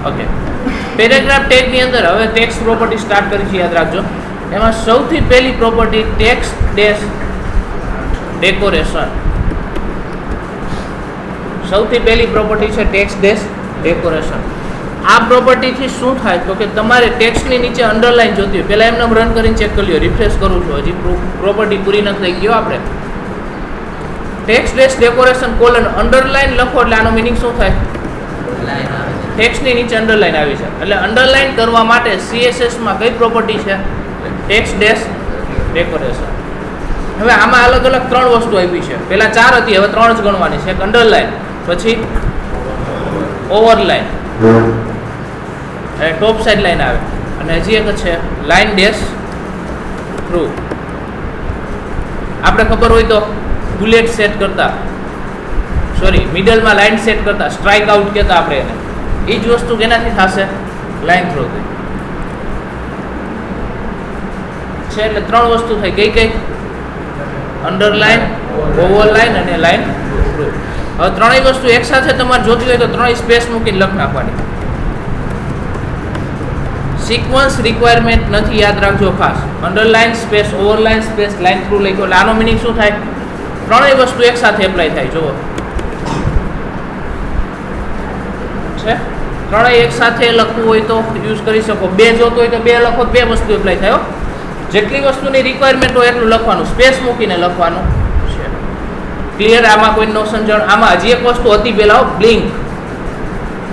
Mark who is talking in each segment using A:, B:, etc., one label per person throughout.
A: Okay, paragraph ટેગની અંદર હવે text property start કરી છે, યાદ રાખજો. એમાં સૌથી પહેલી પ્રોપર્ટી ટેક્સ્ટ ડેશ ડેકોરેશન. સૌથી પહેલી પ્રોપર્ટી છે ટેક્સ્ટ ડેશ ડેકોરેશન. આ પ્રોપર્ટીથી શું થાય તો કે તમારે ટેક્સ્ટની નીચે અંડરલાઇન જોતી હોય. પહેલાં એમને રન કરીને ચેક કરી લો, રિફ્રેશ કરું છું, હજી પ્રોપર્ટી પૂરી નથી થઈ ગયો. આપણે text dash decoration colon underline લખો એટલે આનો મિનિંગ શું થાય? ટેક્સ્ટની નીચે અંડરલાઇન આવી છે. એટલે અંડરલાઇન કરવા માટે CSSમાં કઈ પ્રોપર્ટી છે? Text dash decoration. હવે આમાં અલગ અલગ 3 વસ્તુ આપી છે. પહેલાં 4 હતી, હવે 3 જ ગણવાની છે. એક અંડરલાઇન, પછી ઓવરલાઇન, ટોપ સાઈડ લાઈન આવે, અને હજી એક છે લાઇન ડેશ થ્રુ. આપણે ખબર હોય તો બુલેટ સેટ કરતા, સોરી મિડલમાં લાઇન સેટ કરતા સ્ટ્રાઇક આઉટ કહેતા આપણે એને. એ જ વસ્તુ કેનાથી થશે? લાઇન થ્રુથી છે. એટલે 3 વસ્તુ થઈ. કઈ અંડરલાઇન, ઓવરલાઇન અને લાઇન થ્રુ. હવે 3 વસ્તુ એકસાથે તમારે જોતી હોય તો 3 સ્પેસ મૂકીને લખ નાખવાની. સિક્વન્સ રિક્વાયરમેન્ટ નથી, યાદ રાખજો ખાસ. Underline space overline space line through લખ્યો એટલે આનો મિનિંગ શું થાય? 3 વસ્તુ એકસાથે એપ્લાય થાય. જુઓ છે, 3 એકસાથે લખવું હોય તો યુઝ કરી શકો. 2 જોતો હોય તો 2 લખો, 2 વસ્તુ એપ્લાય થાય. જેટલી વસ્તુની રિક્વાયરમેન્ટ હોય એટલું લખવાનું, સ્પેસ મૂકીને લખવાનું છે. ક્લિયર? આમાં કોઈ નો સમજણ? આમાં હજી એક વસ્તુ હતી પહેલા, બ્લિંક.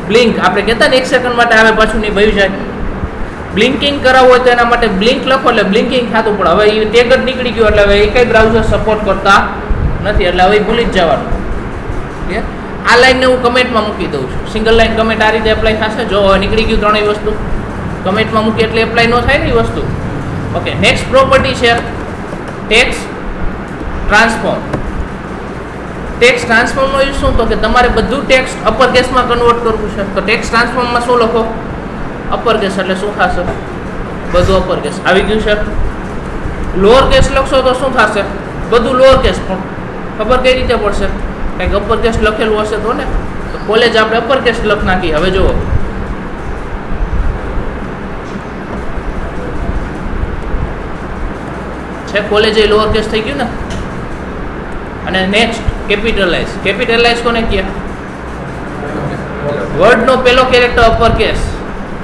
A: બ્લિંક આપણે કહેતા ને 1 સેકન્ડ માટે આવે પાછું નહીં ભયું જાય. બ્લિંકિંગ કરાવવું હોય તો એના માટે બ્લિંક લખો એટલે બ્લિંકિંગ થતું. પણ હવે એ ટેગ જ નીકળી ગયો એટલે હવે એ કઈ બ્રાઉઝર સપોર્ટ કરતા નથી, એટલે હવે ભૂલી જ જવાનું. આ લાઈનને હું કમેન્ટમાં મૂકી દઉં છું. સિંગલ લાઈન કમેન્ટ આ રીતે એપ્લાય થશે. જો નીકળી ગયું 3 વસ્તુ કમેન્ટમાં મૂકી એટલે એપ્લાય ન થાય ને એ વસ્તુ. ઓકે, નેક્સ્ટ પ્રોપર્ટી છે ટેક્સ્ટ ટ્રાન્સફોર્મ. ટેક્સ્ટ ટ્રાન્સફોર્મનો યુઝ શું? તો કે તમારે બધું ટેક્સ્ટ અપર કેસમાં કન્વર્ટ કરવું છે. તો ટેક્સ્ટ ટ્રાન્સફોર્મમાં શું લખો? Upper case. એટલે શું થશે? બધું અપર કેસ આવી ગયું છે. લોઅર કેસ લખશો તો શું થશે? બધું લોઅર કેસ. પણ ખબર કઈ રીતે પડશે? કંઈક અપર કેસ લખેલું હશે તો ને. તો કોલેજ આપણે અપર કેસ લખ નાખી. હવે જુઓ છે કોલેજ એ લોઅર કેસ થઈ ગયું ને. અને નેક્સ્ટ કેપિટલાઇઝ. કેપિટલાઇઝ કોને કહે? વર્ડનો પહેલો કેરેક્ટર અપર કેસ.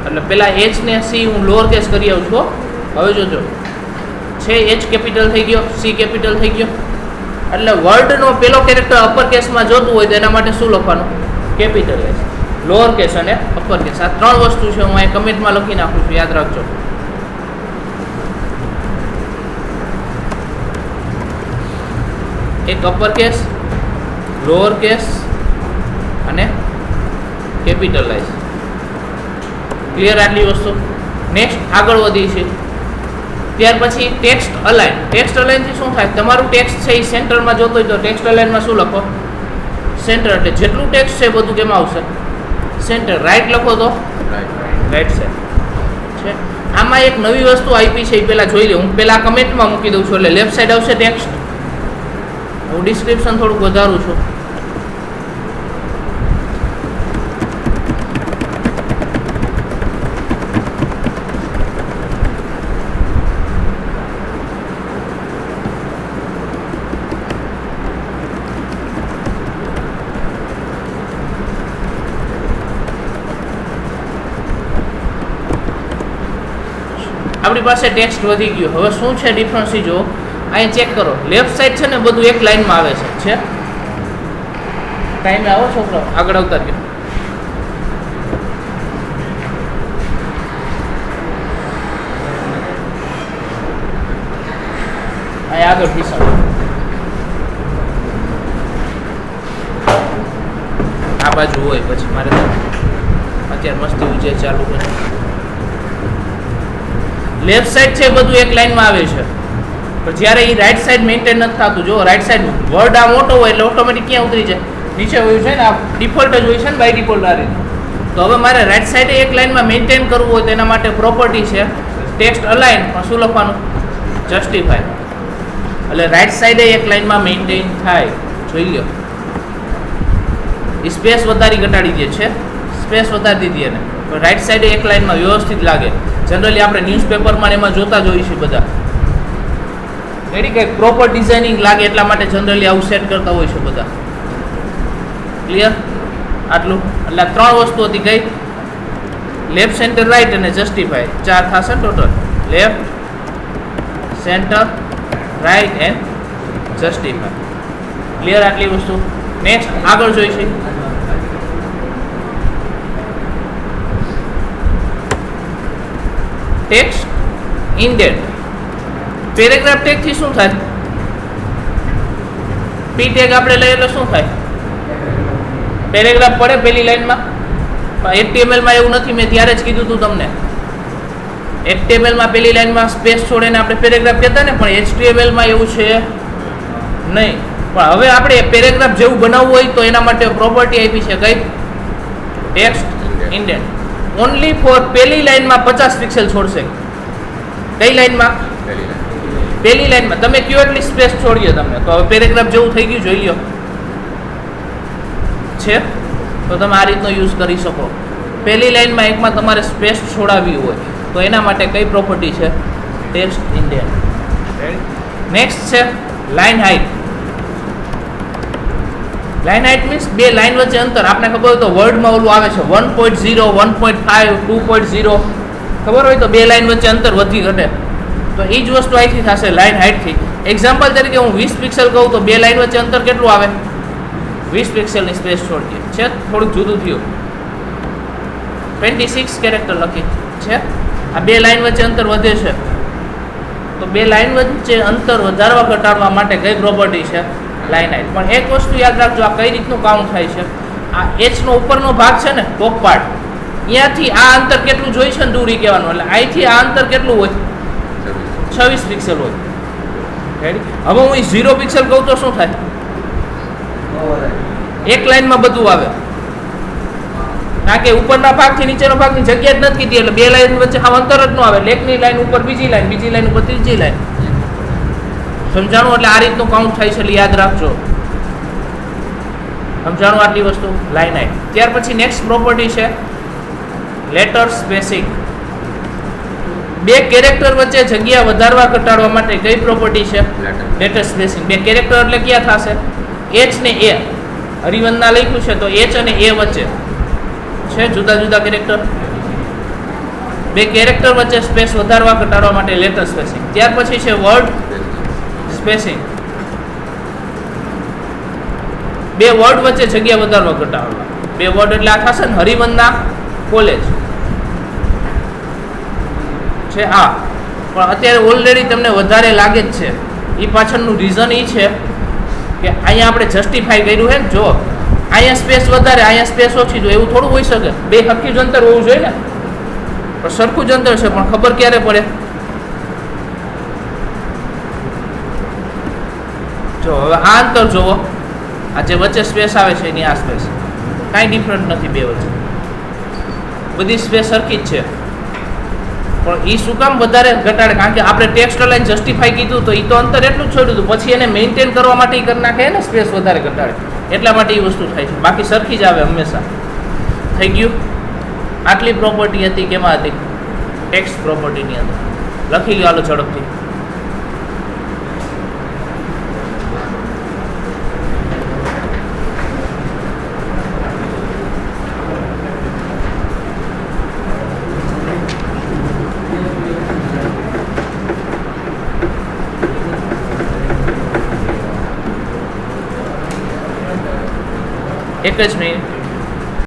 A: એટલે પેલા H ને C હું લોઅર કેસ કરી આવું છું. હવે જોજો છે H કેપિટલ થઈ ગયો, C કેપિટલ થઈ ગયો. એટલે વર્ડનો પહેલો કેરેક્ટર અપર કેસમાં જોતું હોય તો એના માટે શું લખવાનું? કેપિટલાઇઝ. લોઅર કેસ અને અપર કેસ. આ 3 વસ્તુ છે. હું અહીં કમેન્ટમાં લખી નાખું છું, યાદ રાખજો. એક અપર કેસ, લોઅર કેસ અને કેપિટલાઇઝ. ક્લિયર આટલી વસ્તુ? નેક્સ્ટ આગળ વધી છે. ત્યાર પછી ટેક્સ્ટ અલાઇન. ટેક્સ્ટ અલાઇનથી શું થાય? તમારું ટેક્સ્ટ છે એ સેન્ટરમાં જોતો હોય તો ટેક્સ્ટ અલાઇનમાં શું લખો? સેન્ટર. એટલે જેટલું ટેક્સ્ટ છે બધું કેમાં આવશે? સેન્ટર. રાઈટ લખો તો રાઈટ સાઈડ છે. આમાં એક નવી વસ્તુ આપી છે, એ પહેલાં જોઈ લે. હું પહેલાં કમેન્ટમાં મૂકી દઉં છું એટલે લેફ્ટ સાઈડ આવશે ટેક્સ્ટ. હું ડિસ્ક્રિપ્શન થોડુંક વધારું છું. આપણી પાસે ટેક્સ્ટ વધી ગયો. હવે શું છે ડિફરન્સ જો અહીં ચેક કરો. લેફ્ટ સાઈડ છે ને બધું એક લાઈનમાં આવે છે. ટાઈમે આવો છોકરો, આગળ આવતા રહ્યો. અહીં આગળ પીસાડો. આ બાજુ હોય પછી મારે અત્યારે મસ્તી ઉજે ચાલુ કરે. લેફ્ટ સાઈડ છે બધું એક લાઈનમાં આવે છે. પણ જ્યારે એ રાઈટ સાઈડ મેન્ટેન નથી થતું. જો રાઈટ સાઈડ વર્ડ આ મોટો હોય એટલે ઓટોમેટિક ક્યાં ઉતરી જાય? નીચે હોય છે ને. આ ડિફોલ્ટ જ હોય છે ને, બાય ડિફોલ્ટ આ રીતે. તો હવે મારે રાઈટ સાઈડે એક લાઈનમાં મેન્ટેન કરવું હોય તો એના માટે પ્રોપર્ટી છે ટેક્સ્ટ અલાઇન. પણ શું લખવાનું? જસ્ટિફાય. એટલે રાઈટ સાઈડે એક લાઈનમાં મેન્ટેન થાય. જોઈ લો. સ્પેસ વધારી ઘટાડી દે છે. સ્પેસ વધારી દીધી એને. રાઈટ સાઈડે એક લાઇનમાં વ્યવસ્થિત લાગે. જનરલી આપણે ન્યૂઝપેપરમાં એમાં જોતા જોઈએ છીએ બધા. એની કંઈક પ્રોપર ડિઝાઇનિંગ લાગે એટલા માટે જનરલી આવું સેટ કરતા હોય છે બધા. ક્લિયર? આટલું એટલે 3 વસ્તુ હતી કઈ? લેફ્ટ, સેન્ટર, રાઈટ અને જસ્ટિફાય. 4 થશે total. Left, centre, right and justify. Clear આટલી વસ્તુ? નેક્સ્ટ આગળ જોઈશું. Text indent. પેરેગ્રાફ ટેગ થી શું થાય? પી ટેગ આપણે લઈએ એટલે શું થાય? પેરેગ્રાફ પડે પહેલી લાઈનમાં. HTML માં એવું નથી, મેં ત્યારે જ કીધું હતું તમને. HTML માં પહેલી લાઈનમાં સ્પેસ છોડીને આપણે પેરેગ્રાફ કહેતા ને, પણ HTML માં એવું છે નહીં. પણ હવે આપણે પેરેગ્રાફ જેવું બનાવવું હોય તો એના માટે પ્રોપર્ટી આપી છે કઈ? Text indent. ઓનલી ફોર પહેલી લાઈનમાં 50 પિક્સેલ છોડશે. કઈ લાઈનમાં? પહેલી લાઈનમાં. તમે કયો એટલી સ્પેસ છોડીએ તમને, તો હવે પેરેગ્રાફ જેવું થઈ ગયું, જોઈ લો છે. તો તમે આ રીતનો યુઝ કરી શકો. પહેલી લાઈનમાં એકમાં તમારે સ્પેસ છોડાવવી હોય તો એના માટે કઈ પ્રોપર્ટી છે? Text indent. નેક્સ્ટ છે line height. Line height means બે લાઇન વચ્ચે અંતર. આપણે ખબર હોય તો વર્ડમાં ઓલું આવે છે 1.0, 1.5, 2.0. ખબર હોય તો બે લાઇન વચ્ચે અંતર વધી ઘટે, તો એ જ વસ્તુ અહીંથી થશે લાઇન હાઇટથી. એક્ઝામ્પલ તરીકે હું 20 પિક્સેલ કહું તો બે લાઇન વચ્ચે અંતર કેટલું આવે? 20 પિક્સેલની સ્પેસ છોડીએ છે. થોડુંક જુદું થયું. 26 કેરેક્ટર લખી છે. આ બે લાઇન વચ્ચે અંતર વધે છે, તો બે લાઇન વચ્ચે અંતર વધારવા ઘટાડવા માટે કઈ પ્રોપર્ટી છે? Line height. પણ એક વસ્તુ યાદ રાખજો, આ કઈ રીતનું કાઉન્ટ થાય છે? આ H નો ઉપરનો ભાગ છે ને, ટોપ પાર્ટ, અહીંયાથી આ અંતર કેટલું જોઈ છે ને દૂર કહેવાનું. એટલે અહીંથી આ અંતર કેટલું હોય? 26 પિક્સેલ હોય. રેડી? હવે હું 0 પિક્સેલ કહું તો શું થાય? એક લાઈનમાં બધું આવે, કારણ કે ઉપરના ભાગથી નીચેનો ભાગની જગ્યા જ નથી કીધી, એટલે બે લાઈન વચ્ચે આ અંતર જ ન આવે. એકની લાઈન ઉપર બીજી લાઈન, બીજી લાઈન ઉપર ત્રીજી લાઈન. સમજાણું? એટલે આ રીતનું કાઉન્ટ થાય છે, એટલે યાદ રાખજો. સમજાણું આટલી વસ્તુ? Line height. ત્યાર પછી નેક્સ્ટ પ્રોપર્ટી છે લેટર સ્પેસિંગ. બે કેરેક્ટર વચ્ચે જગ્યા વધારવા ઘટાડવા માટે કઈ પ્રોપર્ટી છે? Letter spacing. બે કેરેક્ટર એટલે ક્યાં થશે? H ને A. હરિવંદના લખ્યું છે તો H અને A વચ્ચે છે જુદા જુદા કેરેક્ટર. બે કેરેક્ટર વચ્ચે સ્પેસ વધારવા ઘટાડવા માટે લેટર સ્પેસિંગ. ત્યાર પછી છે વર્ડ સ્પેસિંગ. બે વર્ડ વચ્ચે જગ્યા વધારવા ઘટાડવા. બે વર્ડ એટલે આ થશે ને હરિવંદના કોલેજ છે આ. પણ અત્યારે ઓલરેડી તમને વધારે લાગે જ છે. એ પાછળનું રીઝન એ છે કે અહીંયા આપણે જસ્ટિફાઈ કર્યું છે ને, જો અહીંયા સ્પેસ વધારે, અહીંયા સ્પેસ ઓછી, તો એવું થોડું હોઈ શકે. બે હરખું જ અંતર હોવું જોઈએ ને, પણ સરખું જ અંતર છે, પણ ખબર ક્યારે પડે? જો હવે આ અંતર જોવો, આ જે વચ્ચે સ્પેસ આવે છે એની આ સ્પેસ કાંઈ ડિફરન્ટ નથી બે વચ્ચે, બધી સ્પેસ સરખી જ છે. પણ એ શું કામ વધારે ઘટાડે? કારણ કે આપણે ટેક્સ્ટ લાઈન જસ્ટિફાઈ કીધું તો એ તો અંતર એટલું જ છોડ્યું હતું, પછી એને મેન્ટેન કરવા માટે એ કરી નાખે ને, સ્પેસ વધારે ઘટાડે, એટલા માટે એ વસ્તુ થાય છે. બાકી સરખી જ આવે હંમેશા. થઈ ગયું? આટલી પ્રોપર્ટી હતી. કેમાં હતી? ટેક્સ્ટ પ્રોપર્ટીની અંદર. લખી લો હાલો ઝડપથી. એક જ મિનિટ.